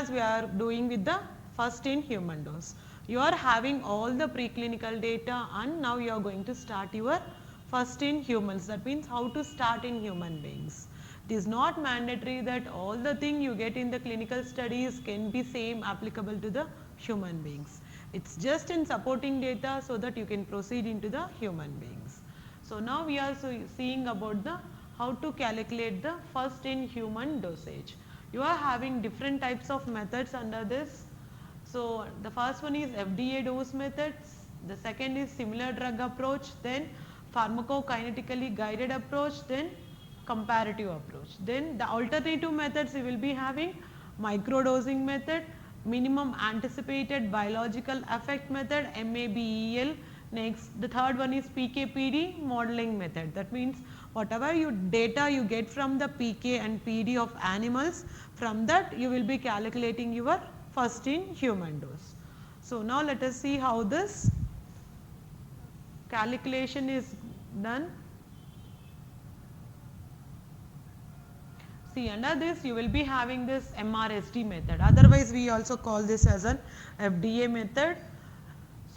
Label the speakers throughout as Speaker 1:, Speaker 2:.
Speaker 1: as we are doing with the first in human dose. You are having all the preclinical data and now you are going to start your first in humans. That means how to start in human beings. It is not mandatory that all the thing you get in the clinical studies can be same applicable to the human beings. It's just in supporting data so that you can proceed into the human beings. So now we are seeing about the how to calculate the first in human dosage. You are having different types of methods under this. So the first one is FDA dose methods, the second is similar drug approach, then pharmacokinetically guided approach, then comparative approach. Then the alternative methods you will be having microdosing method, minimum anticipated biological effect method, MABEL. Next, the third one is PK/PD modeling method. That means whatever data you get from the PK and PD of animals, from that you will be calculating your first in human dose. So now let us see how this calculation is done. See, under this you will be having this MRSD method, otherwise we also call this as an FDA method.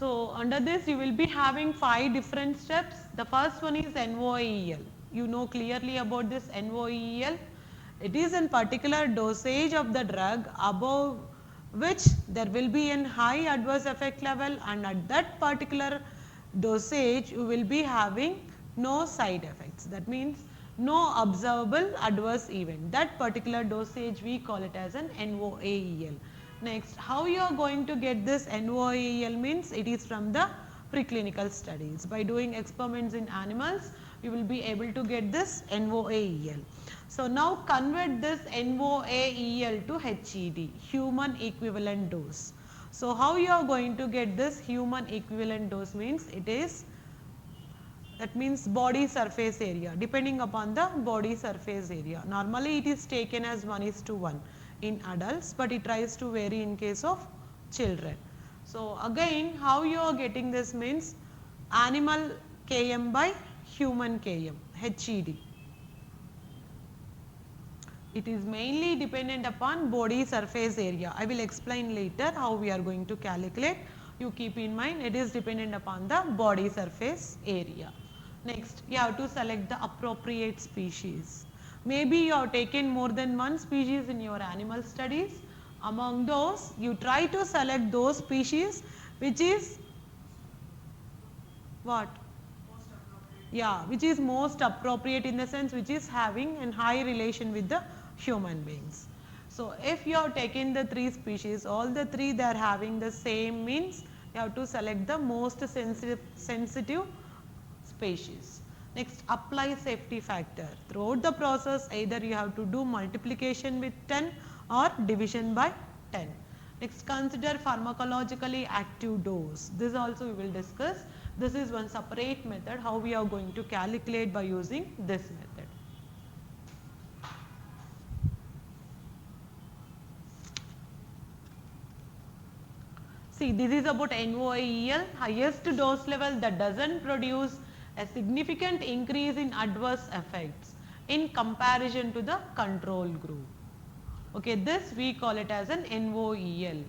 Speaker 1: So under this you will be having 5 different steps. The first one is NOAEL. You know clearly about this NOAEL. It is in particular dosage of the drug above which there will be an high adverse effect level, and at that particular dosage you will be having no side effects. That means no observable adverse event. That particular dosage we call it as an NOAEL. Next, how you are going to get this NOAEL means it is from the preclinical studies. By doing experiments in animals, you will be able to get this NOAEL. So now convert this NOAEL to HED, human equivalent dose. So how you are going to get this human equivalent dose means it is, that means body surface area, depending upon the body surface area. Normally it is taken as 1:1 in adults, but it tries to vary in case of children. So again, how you are getting this means animal Km by human Km, HED. It is mainly dependent upon body surface area. I will explain later how we are going to calculate. You keep in mind it is dependent upon the body surface area. Next, you have to select the appropriate species. Maybe you have taken more than one species in your animal studies. Among those, you try to select those species which is what? Yeah, which is most appropriate, in the sense which is having a high relation with the human beings. So if you have taken the 3 species, all the 3 they are having the same, means you have to select the most sensitive species. Next, apply safety factor. Throughout the process, either you have to do multiplication with 10 or division by 10. Next, consider pharmacologically active dose. This also we will discuss. This is one separate method how we are going to calculate by using this method. See, this is about NOAEL, highest dose level that does not produce a significant increase in adverse effects in comparison to the control group. Okay, this we call it as an NOEL.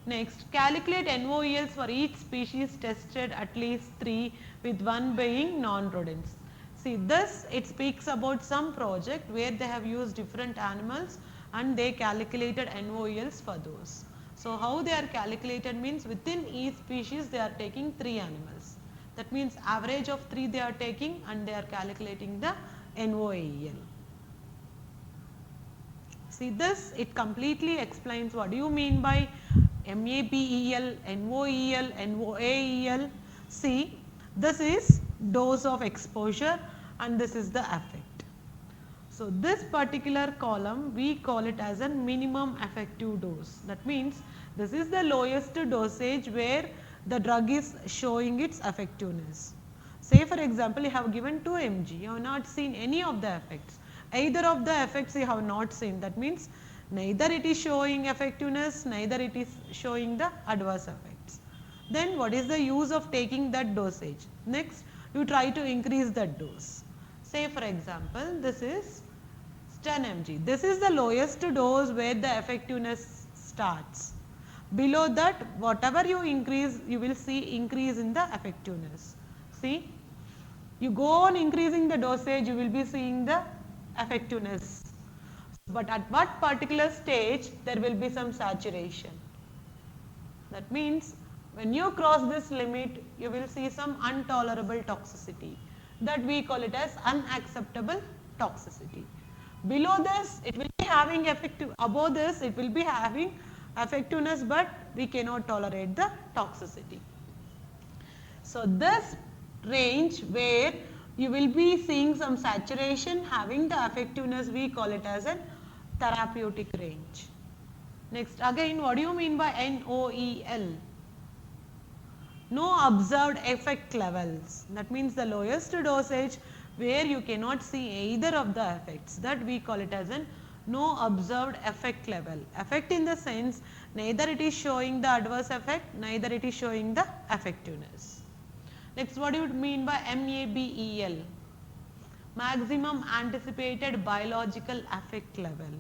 Speaker 1: Next, calculate NOELs for each species tested, at least 3, with 1 being non-rodents. See, this it speaks about some project where they have used different animals and they calculated NOELs for those. So how they are calculated means within each species they are taking 3 animals. That means average of 3 they are taking and they are calculating the NOEL. See, this it completely explains what do you mean by MABEL, NOEL, NOAEL. See, this is dose of exposure and this is the effect. So this particular column we call it as a minimum effective dose. That means this is the lowest dosage where the drug is showing its effectiveness. Say for example, you have given 2 mg, you have not seen any of the effects. Either of the effects you have not seen. That means neither it is showing effectiveness, neither it is showing the adverse effects. Then what is the use of taking that dosage? Next, you try to increase that dose. Say for example, this is 10 mg. This is the lowest dose where the effectiveness starts. Below that, whatever you increase, you will see increase in the effectiveness. See, you go on increasing the dosage, you will be seeing the effectiveness. But at what particular stage, there will be some saturation. That means when you cross this limit, you will see some intolerable toxicity. That we call it as unacceptable toxicity. Below this, it will be having effective, above this, it will be having effectiveness, but we cannot tolerate the toxicity. So, this range where you will be seeing some saturation having the effectiveness, we call it as a therapeutic range. Next, again, what do you mean by NOEL? No observed effect levels. That means the lowest dosage where you cannot see either of the effects, that we call it as an no observed effect level. Effect in the sense neither it is showing the adverse effect, neither it is showing the effectiveness. Next, what do you mean by MABEL? Maximum anticipated biological effect level.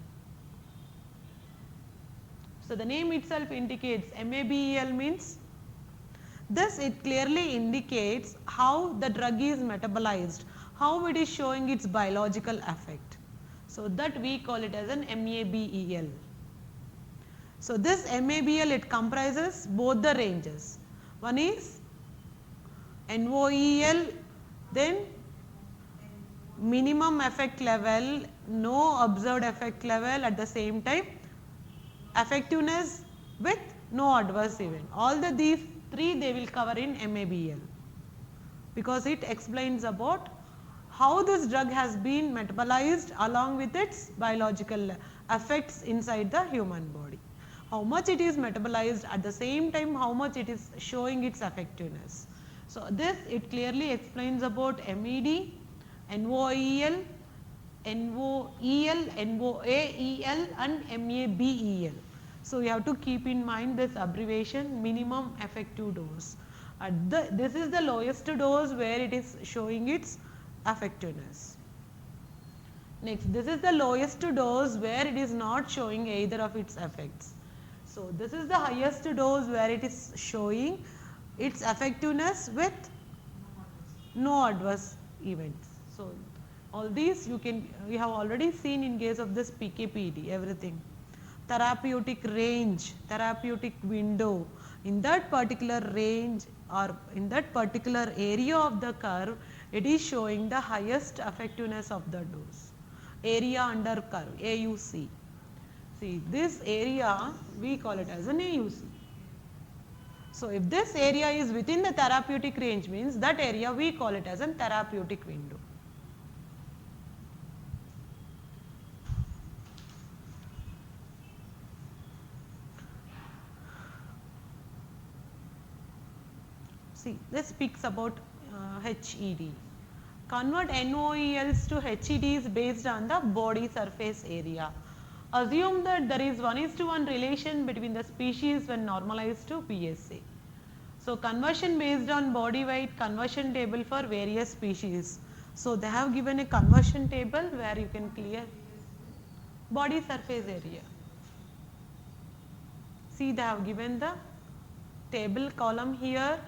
Speaker 1: So, the name itself indicates MABEL means this, it clearly indicates how the drug is metabolized, how it is showing its biological effect. So, that we call it as an MABEL. So, this MABEL, it comprises both the ranges. One is NOEL, then minimum effect level, no observed effect level, at the same time effectiveness with no adverse event. All these three they will cover in MABEL, because it explains about how this drug has been metabolized along with its biological effects inside the human body. How much it is metabolized, at the same time how much it is showing its effectiveness. So, this it clearly explains about MED, NOEL, NOEL, NOAEL and MABEL. So, you have to keep in mind this abbreviation, minimum effective dose. This is the lowest dose where it is showing its effectiveness. Next, this is the lowest dose where it is not showing either of its effects. So, this is the highest dose where it is showing its effectiveness with no adverse events. So, all these you have already seen in case of this PKPD, everything. Therapeutic range, therapeutic window, in that particular range or in that particular area of the curve, it is showing the highest effectiveness of the dose. Area under curve, AUC. See, this area we call it as an AUC. So, if this area is within the therapeutic range, means that area we call it as a therapeutic window. See, this speaks about HED. Convert NOELs to HEDs based on the body surface area. Assume that there is 1:1 relation between the species when normalized to PSA. So, conversion based on body weight, conversion table for various species. So, they have given a conversion table where you can clear body surface area. See, they have given the table column here.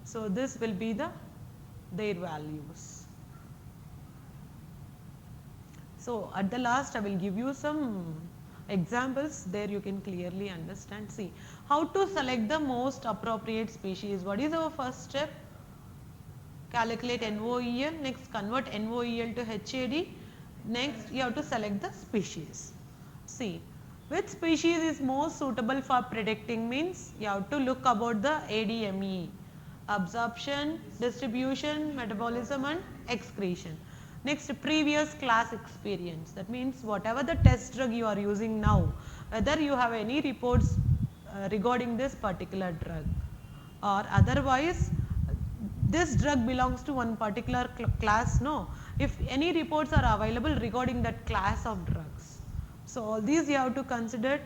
Speaker 1: So, this will be their values. So, at the last I will give you some examples, there you can clearly understand. See, how to select the most appropriate species. What is our first step? Calculate NOEL, next convert NOEL to HAD, next you have to select the species. See, which species is most suitable for predicting means you have to look about the ADME. Absorption, distribution, metabolism and excretion. Next, previous class experience, that means whatever the test drug you are using now, whether you have any reports regarding this particular drug, or otherwise this drug belongs to one particular class, no, if any reports are available regarding that class of drugs. So, all these you have to consider.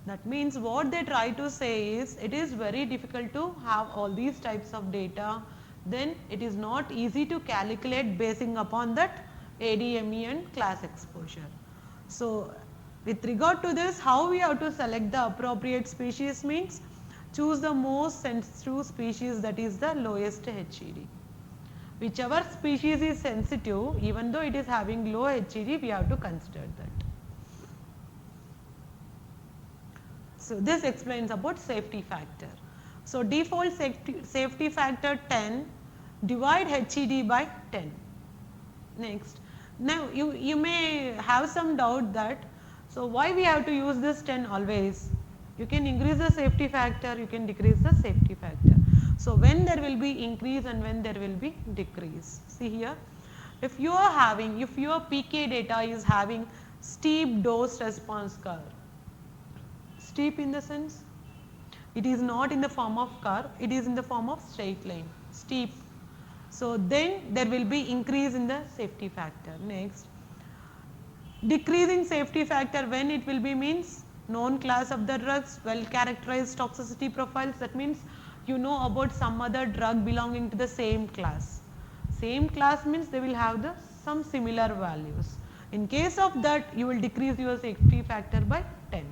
Speaker 1: That means what they try to say is it is very difficult to have all these types of data, then it is not easy to calculate basing upon that ADME and class exposure. So, With regard to this, how we have to select the appropriate species means choose the most sensitive species, that is the lowest HED. Whichever species is sensitive, even though it is having low HED, we have to consider that. So, this explains about safety factor. So, default safety factor 10, divide HED by 10. Next, now you may have some doubt that, so why we have to use this 10 always? You can increase the safety factor, you can decrease the safety factor. So, when there will be increase and when there will be decrease. See here, if your PK data is having steep dose response curve, steep in the sense, it is not in the form of curve, it is in the form of straight line, steep. So, then there will be increase in the safety factor. Next, decreasing safety factor, when it will be means known class of the drugs, well characterized toxicity profiles, that means you know about some other drug belonging to the same class. Same class means they will have some similar values. In case of that, you will decrease your safety factor by 10.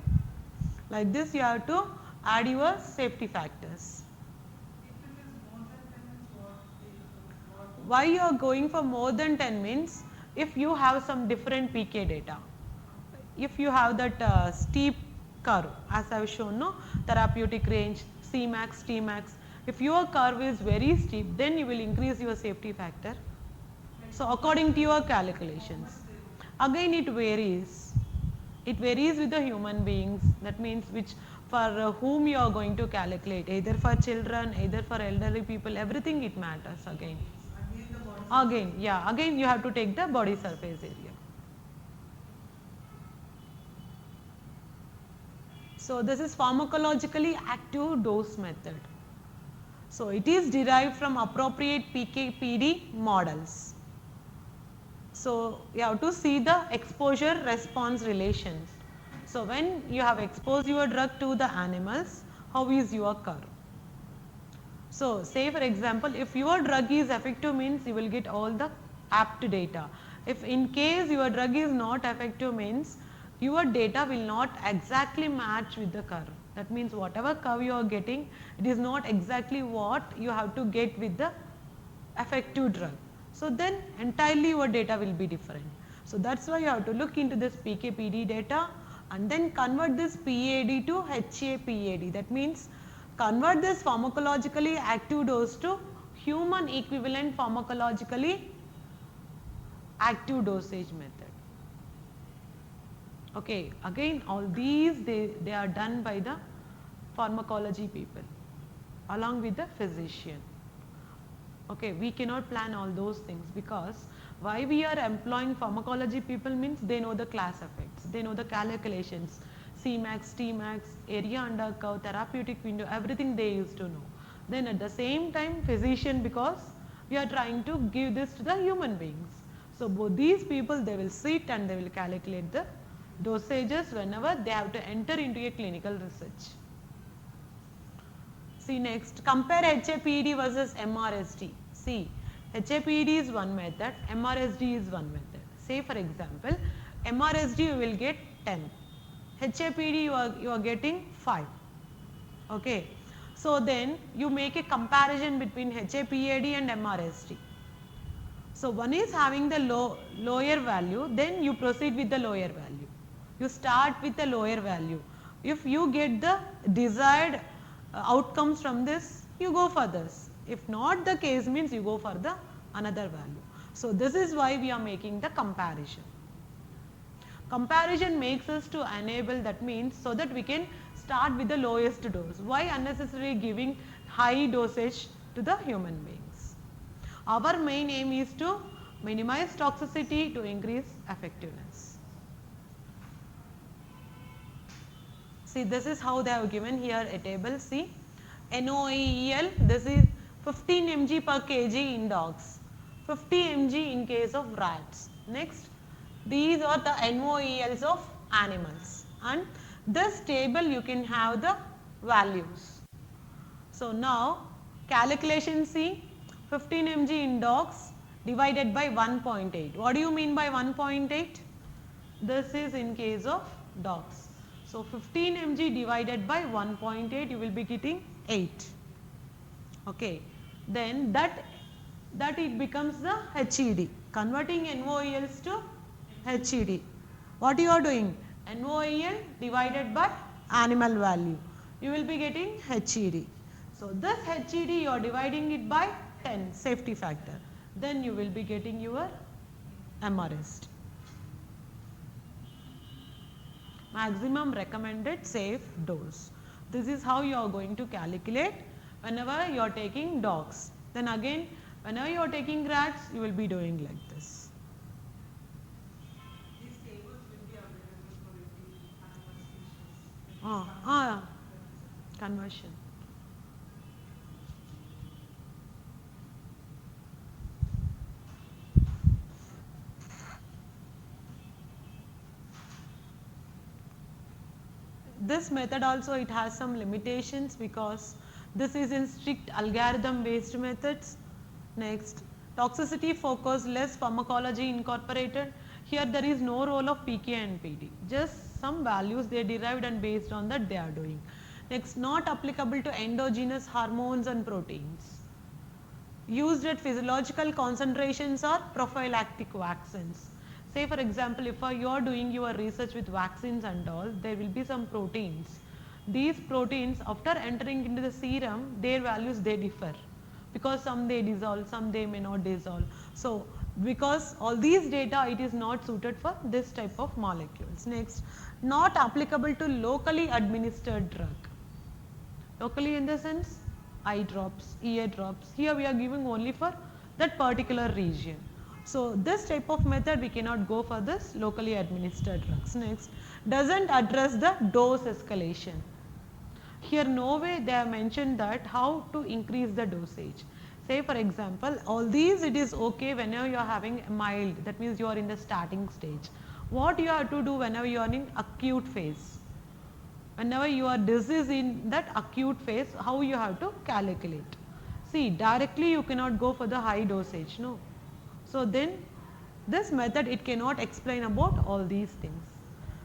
Speaker 1: Like this, you have to add your safety factors. Why you are going for more than 10 means, if you have some different PK data, if you have that steep curve as I have shown, no, therapeutic range, Cmax, Tmax, if your curve is very steep, then you will increase your safety factor. So, according to your calculations, again it varies. It varies with the human beings, that means which for whom you are going to calculate, either for children, either for elderly people, everything it matters again. Again, yeah, again you have to take the body surface area. So, this is pharmacologically active dose method. So, it is derived from appropriate PK/PD models. So, you have to see the exposure response relations. So, when you have exposed your drug to the animals, how is your curve? So, say for example, if your drug is effective means you will get all the apt data. If in case your drug is not effective means your data will not exactly match with the curve. That means whatever curve you are getting, it is not exactly what you have to get with the effective drug. So, then entirely your data will be different. So, that is why you have to look into this PK/PD data and then convert this PAD to HAPAD. That means convert this pharmacologically active dose to human equivalent pharmacologically active dosage method. Okay, again all these they are done by the pharmacology people along with the physician. Okay, we cannot plan all those things, because why we are employing pharmacology people means they know the class effects, they know the calculations, Cmax, Tmax, area under curve, therapeutic window, everything they used to know. Then at the same time physician, because we are trying to give this to the human beings. So, both these people they will sit and they will calculate the dosages whenever they have to enter into a clinical research. See next, compare HAPD versus MRSD. See, HAPD is one method, MRSD is one method. Say for example, MRSD you will get 10, HAPD you are getting 5. Okay. So, then you make a comparison between HAPAD and MRSD. So, one is having the lower value, then you proceed with the lower value. You start with the lower value. If you get the desired outcomes from this, you go for this. If not the case means you go for the another value. So, this is why we are making the comparison. Comparison makes us to enable, that means so that we can start with the lowest dose. Why unnecessarily giving high dosage to the human beings? Our main aim is to minimize toxicity to increase effectiveness. See, this is how they have given here a table. See, NOAEL, this is 15 mg per kg in dogs, 50 mg in case of rats. Next, these are the NOAELs of animals, and this table you can have the values. So, now calculation, see, 15 mg in dogs divided by 1.8. What do you mean by 1.8? This is in case of dogs. So 15 mg divided by 1.8, you will be getting 8. Okay. Then that it becomes the HED, converting NOELs to HED. What you are doing? NOEL divided by animal value. You will be getting HED. So this HED you are dividing it by 10, safety factor. Then you will be getting your MRST. Maximum recommended safe dose. This is how you are going to calculate whenever you are taking dogs. Then again, whenever you are taking rats, you will be doing like this.
Speaker 2: These tables will be available for every animal species.
Speaker 1: Conversion. This method also, it has some limitations because this is in strict algorithm based methods. Next, toxicity focus, less pharmacology incorporated. Here there is no role of PK and PD, just some values they derived and based on that they are doing. Next, not applicable to endogenous hormones and proteins. Used at physiological concentrations or prophylactic vaccines. Say for example, if you are doing your research with vaccines and all, there will be some proteins. These proteins, after entering into the serum, their values they differ, because some they dissolve, some they may not dissolve. So because all these data, it is not suited for this type of molecules. Next, not applicable to locally administered drug. Locally in the sense, eye drops, ear drops. Here we are giving only for that particular region. So this type of method we cannot go for this locally administered drugs. Next, doesn't address the dose escalation. Here no way they have mentioned that how to increase the dosage. Say for example, all these it is okay whenever you are having mild, that means you are in the starting stage. What you have to do whenever you are in acute phase? Whenever your disease in that acute phase, how you have to calculate? See, directly you cannot go for the high dosage, no. So then this method, it cannot explain about all these things.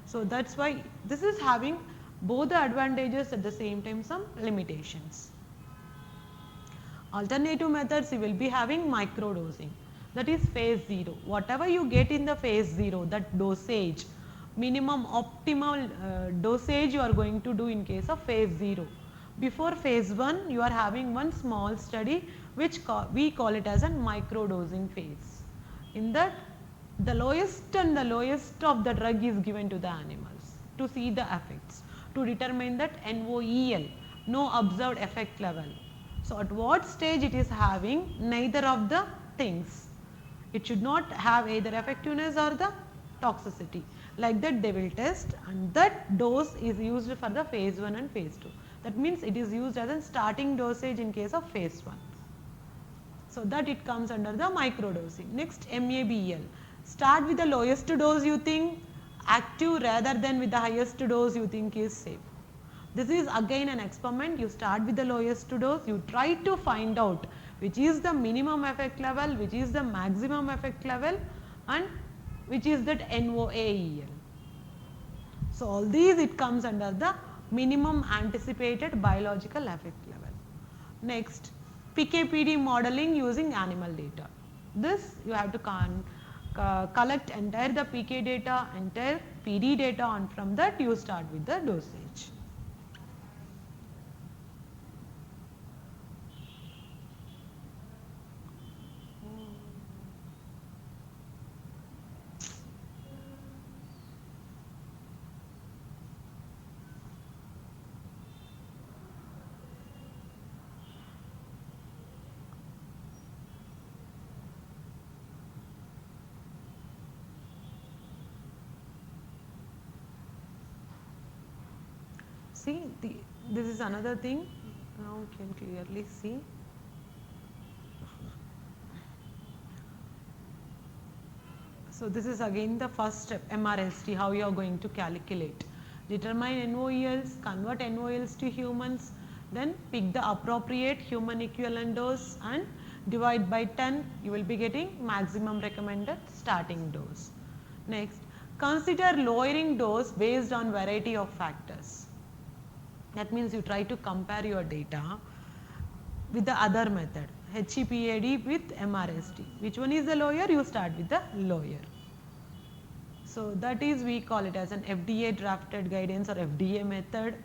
Speaker 1: So that's why this is having both the advantages at the same time some limitations. Alternative methods, you will be having micro dosing, that is phase 0. Whatever you get in the phase 0, that dosage, minimum optimal dosage you are going to do in case of phase 0. Before phase 1, you are having one small study which we call it as a micro dosing phase. In that, the lowest and the lowest of the drug is given to the animals to see the effects, to determine that NOEL, no observed effect level. So at what stage it is having neither of the things. It should not have either effectiveness or the toxicity. Like that they will test, and that dose is used for the phase 1 and phase 2. That means it is used as a starting dosage in case of phase 1. So that it comes under the micro dosing. Next, MABL. Start with the lowest dose you think active rather than with the highest dose you think is safe. This is again an experiment. You start with the lowest dose, you try to find out which is the minimum effect level, which is the maximum effect level, and which is that NOAEL. So all these it comes under the minimum anticipated biological effect level. Next, PKPD modeling using animal data. This you have to collect entire the PK data, entire PD data, and from that you start with the dosage. See, this is another thing, now you can clearly see. So this is again the first step, MRST, how you are going to calculate. Determine NOELs, convert NOELs to humans, then pick the appropriate human equivalent dose and divide by 10, you will be getting maximum recommended starting dose. Next, Consider lowering dose based on variety of factors. That means you try to compare your data with the other method, HEPAD with MRST. Which one is the lower? You start with the lower. So that is, we call it as an FDA drafted guidance or FDA method.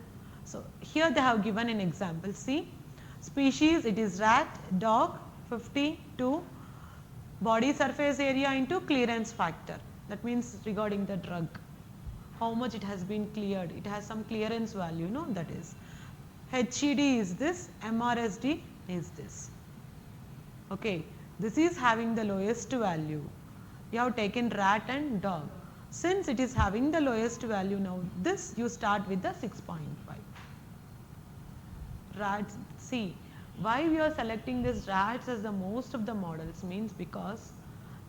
Speaker 1: So here they have given an example. See, species, it is rat, dog, 52 body surface area into clearance factor. That means regarding the drug, how much it has been cleared. It has some clearance value, no, that is. HED is this, MRSD is this. Okay, this is having the lowest value. You have taken rat and dog. Since it is having the lowest value now, this you start with the 6.5. Rats, see, why we are selecting this rats as the most of the models means because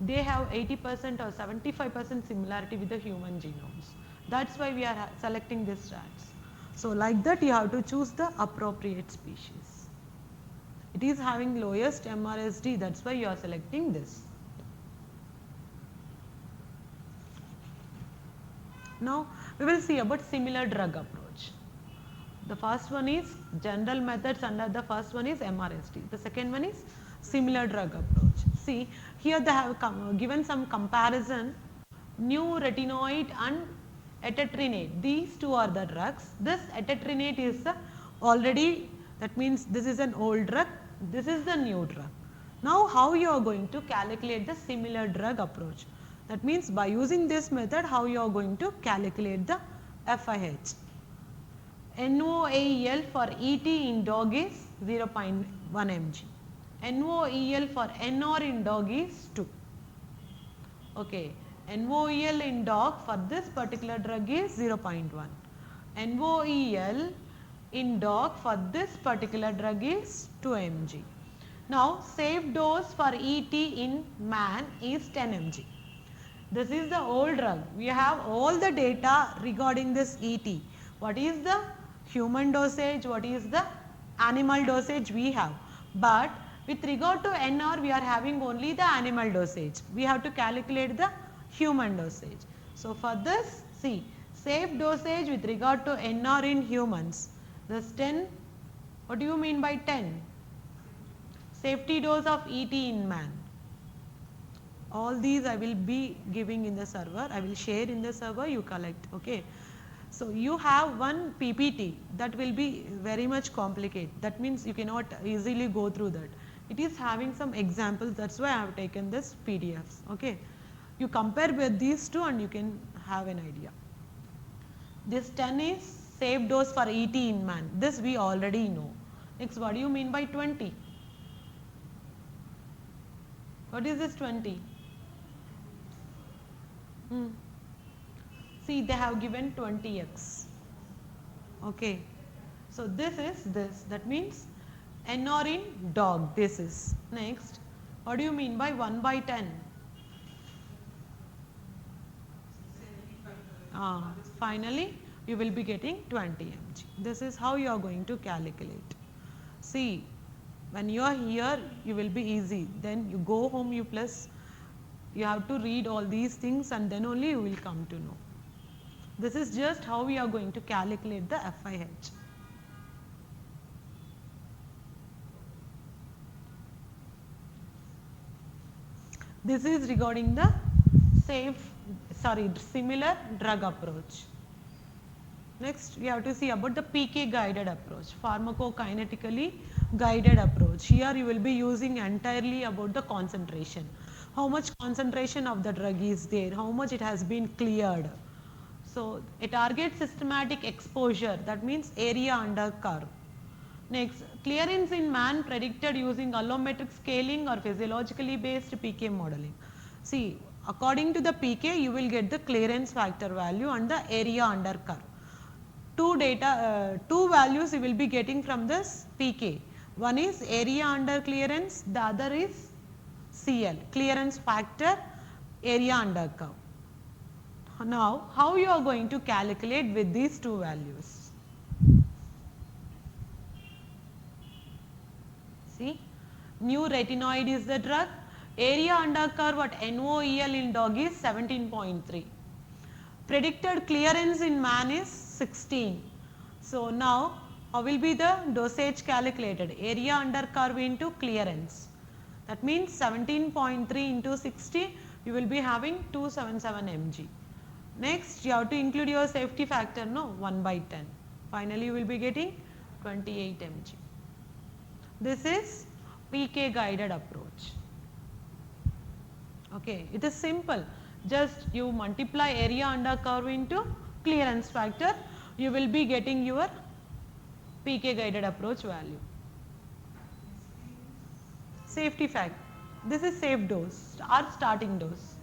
Speaker 1: they have 80% or 75% similarity with the human genomes. That's why we are selecting these rats. So like that you have to choose the appropriate species. It is having lowest MRSD, that's why you are selecting this. Now we will see about similar drug approach. The first one is general methods, under the first one is MRSD. The second one is similar drug approach. See, here they have given some comparison, new retinoid and etetrinate. These two are the drugs. This etetrinate is already, that means this is an old drug, this is the new drug. Now how you are going to calculate the similar drug approach? That means by using this method, how you are going to calculate the FIH. NOAEL for ET in dog is 0.1 mg. NOEL for NR in dog is 2. Okay. NOEL in dog for this particular drug is 0.1. NOEL in dog for this particular drug is 2 mg. Now safe dose for ET in man is 10 mg. This is the old drug. We have all the data regarding this ET. What is the human dosage, what is the animal dosage we have. But with regard to NR, we are having only the animal dosage. We have to calculate the human dosage. So for this, see, safe dosage with regard to NR in humans. This 10, what do you mean by 10? Safety dose of ET in man. All these I will be giving in the server. I will share in the server, you collect. Okay. So you have one PPT that will be very much complicated. That means you cannot easily go through that. It is having some examples. That's why I have taken this PDFs. Okay. You compare with these two and you can have an idea. This 10 is safe dose for ET in man. This we already know. Next, what do you mean by 20? What is this 20? See, they have given 20x. Okay. So this is this. That means NR in dog. This is. Next, what do you mean by 1 by 10? Finally, you will be getting 20 mg. This is how you are going to calculate. See, when you are here, you will be easy. Then you go home, you have to read all these things and then only you will come to know. This is just how we are going to calculate the FIH. This is regarding the similar drug approach. Next, we have to see about the PK guided approach, pharmacokinetically guided approach. Here you will be using entirely about the concentration. How much concentration of the drug is there, how much it has been cleared. So a target systematic exposure, that means area under curve. Next, clearance in man predicted using allometric scaling or physiologically based PK modeling. See, according to the PK, you will get the clearance factor value and the area under curve. Two values you will be getting from this PK. One is area under clearance, the other is CL, clearance factor, area under curve. Now, how you are going to calculate with these two values? See, new retinoid is the drug, area under curve at NOEL in dog is 17.3. predicted clearance in man is 16. So now how will be the dosage calculated? Area under curve into clearance. That means 17.3 into 60, you will be having 277 mg. Next, you have to include your safety factor, no, 1 by 10. Finally, you will be getting 28 mg. This is PK guided approach. Okay, it is simple. Just you multiply area under curve into clearance factor, you will be getting your PK guided approach value. Safety factor. This is safe dose or starting dose.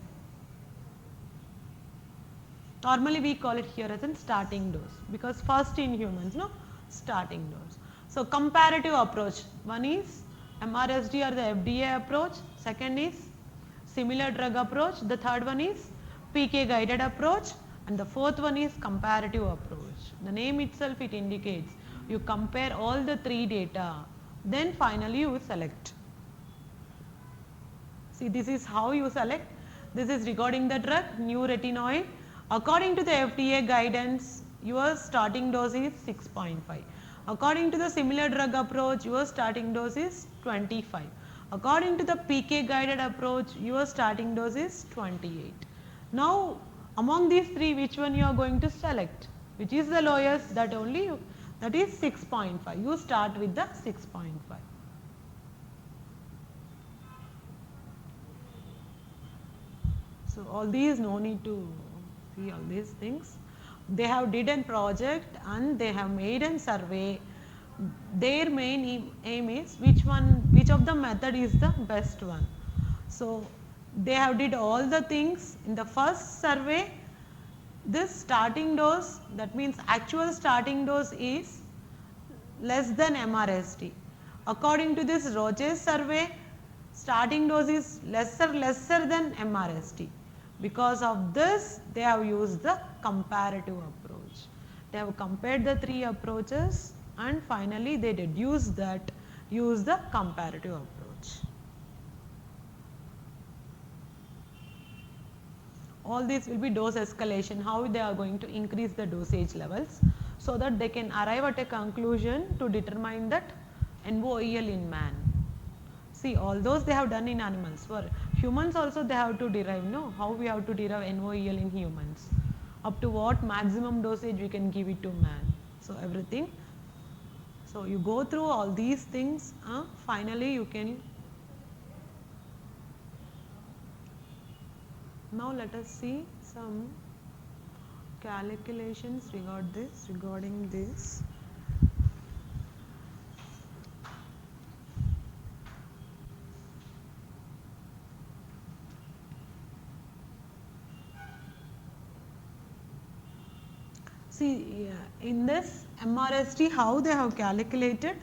Speaker 1: Normally we call it here as a starting dose because first in humans, no, starting dose. So comparative approach. One is MRSD or the FDA approach. Second is similar drug approach. The third one is PK guided approach, and the fourth one is comparative approach. The name itself it indicates you compare all the three data, then finally you select. See, this is how you select. This is regarding the drug new retinoid. According to the FDA guidance, your starting dose is 6.5. According to the similar drug approach, your starting dose is 25. According to the PK guided approach, your starting dose is 28. Now, among these three, which one you are going to select? Which is the lowest? That only you, that is 6.5. You start with the 6.5. So all these no need to see all these things. They have did a project and they have made a survey. Their main aim is which of the method is the best one. So they have did all the things in the first survey. This starting dose, that means actual starting dose is less than MRSD. According to this Roche's survey, starting dose is lesser than MRSD. Because of this, they have used the comparative approach. They have compared the three approaches and finally they deduced that use the comparative approach. All these will be dose escalation, how they are going to increase the dosage levels so that they can arrive at a conclusion to determine that NOEL in man. See, all those they have done in animals. For humans also they have to derive, no, how we have to derive NOEL in humans. Up to what maximum dosage we can give it to man. So everything. So you go through all these things, finally you can. Now let us see some calculations regarding this. See, in this MRSD, how they have calculated?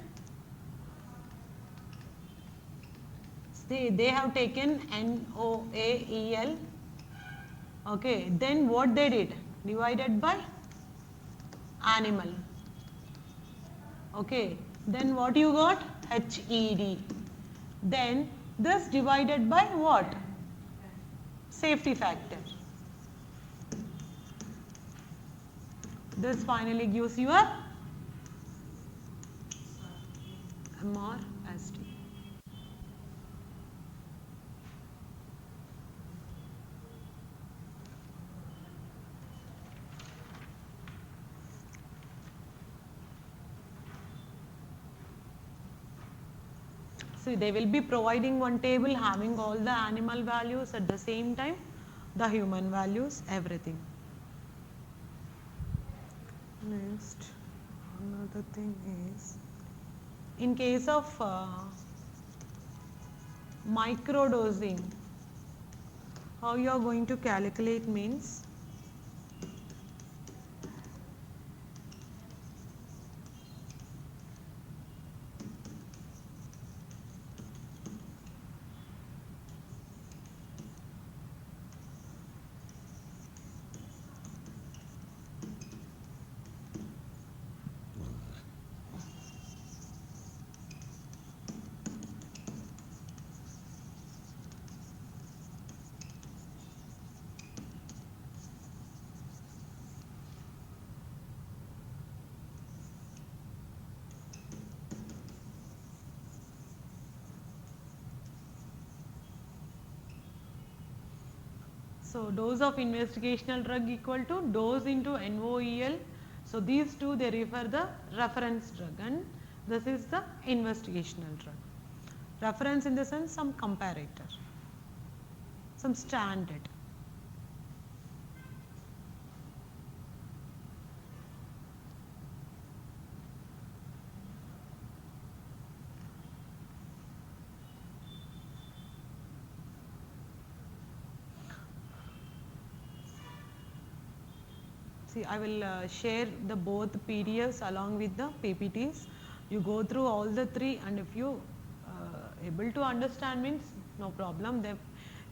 Speaker 1: See, they have taken NOAEL. Okay, then what they did? Divided by animal. Okay, then what you got? HED. Then this divided by what? Safety factor. This finally gives you a MRSD. So they will be providing one table having all the animal values at the same time, the human values, everything. Next, another thing is, in case of microdosing, how you are going to calculate means, So dose of investigational drug equal to dose into NOEL. So these two they refer the reference drug, and this is the investigational drug. Reference in the sense some comparator, some standard. See, I will share the both PDFs along with the PPTs. You go through all the three, and if you able to understand means no problem. Then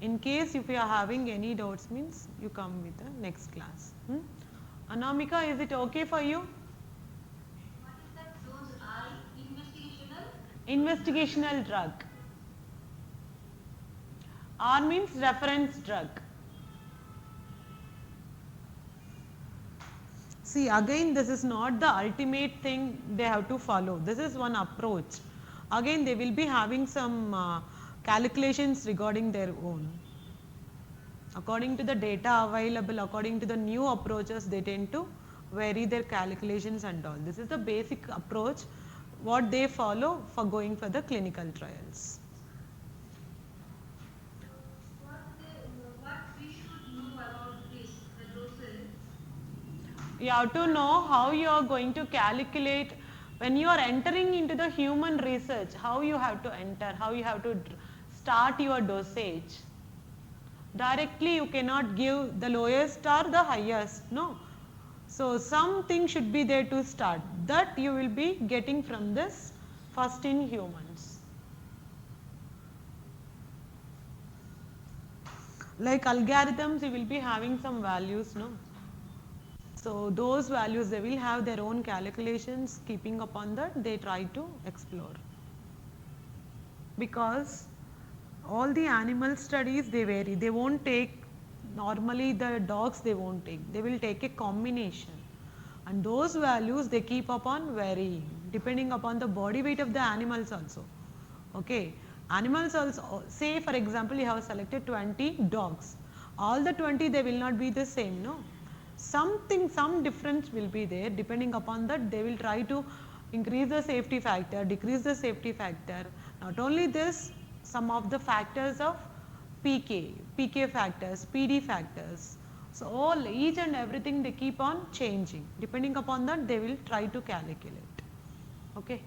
Speaker 1: in case if you are having any doubts means you come with the next class. Anamika, is it okay for you?
Speaker 3: What is that? Those are investigational.
Speaker 1: Investigational drug. R means reference drug. See, again this is not the ultimate thing they have to follow. This is one approach. Again they will be having some calculations regarding their own. According to the data available, according to the new approaches, they tend to vary their calculations and all. This is the basic approach what they follow for going for the clinical trials.
Speaker 3: What we should know about this, the dosage.
Speaker 1: You have to know how you are going to calculate when you are entering into the human research, how you have to enter, how you have to start your dosage. Directly you cannot give the lowest or the highest, no. So something should be there to start, that you will be getting from this first in humans. Like algorithms, you will be having some values, no. So those values they will have their own calculations, keeping upon that they try to explore. Because all the animal studies they vary, they won't take normally the dogs, they won't take, they will take a combination, and those values they keep upon varying depending upon the body weight of the animals also. Okay, animals also, say for example you have selected 20 dogs, all the 20 they will not be the same, no, something, some difference will be there. Depending upon that they will try to increase the safety factor, decrease the safety factor. Not only this, some of the factors of PK factors, PD factors. So all, each and everything they keep on changing. Depending upon that they will try to calculate. Okay.